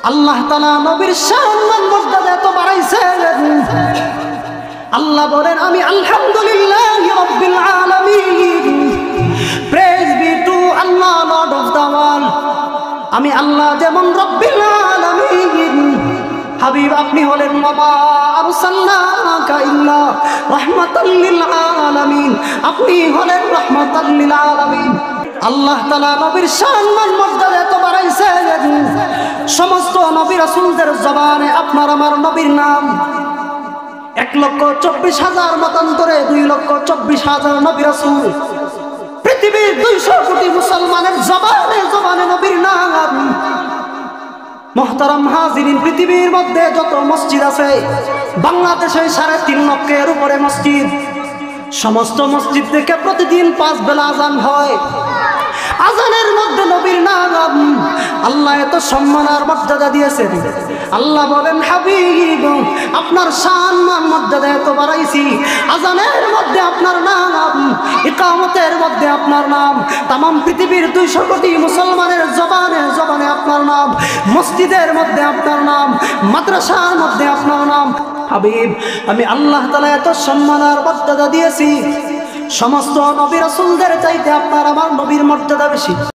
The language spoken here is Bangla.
আল্লাহ তাআলা নবীর সম্মান মর্যাদা এত বাড়াইছেন। আল্লাহ বলেন, আমি আলহামদুলিল্লাহি রাব্বিল আলামিন, praise be to Allah lord of the world. আমি আল্লাহ যেমন রব্বিল আলামিন, হাবিব আপনি হলেন ওয়ামা আরসালনাকা ইল্লা রাহমাতাল লিল আলামিন, আপনি হলেন রাহমাতাল লিল আলামিন। আল্লাহ তাআলা নবীর সম্মান মর্যাদা এত বাড়াইছেন, সমস্ত নবী রাসূলদের জবানে আপনার আমার নবীর নাম 1,24,000 মতান্তরে 2,24,000 নবী রাসূল, পৃথিবীর 200 কোটি মুসলমানের জবানে জবানে নবীর নাম। মুহতারাম হাজিরিন, পৃথিবীর মধ্যে যত মসজিদ আছে, বাংলাদেশে 3.5 লক্ষের উপরে মসজিদ। সমস্ত মসজিদ থেকে প্রতিদিন 5 বেলা আজান হয়। আজানের মধ্যে নবীর নাম। আল্লাহ এত সম্মান আর মর্যাদা দিয়েছেন। আল্লাহ বলেন, হাবিব আপনার সম্মান মর্যাদা এত বাড়াইছি, আজানের মধ্যে আপনার নাম, ইকামতের মধ্যে আপনার নাম, তামাম পৃথিবীর 200 কোটি মুসলমানের জবানে জবানে আপনার নাম, মসজিদের মধ্যে আপনার নাম, মাদ্রাসার মধ্যে আপনার নাম। হাবিব, আমি আল্লাহ তাআলা এত সম্মান আর মর্যাদা দিয়েছি, সমস্ত নবী রাসূলদের চাইতে আপনার আমার নবীর মর্যাদা বেশি।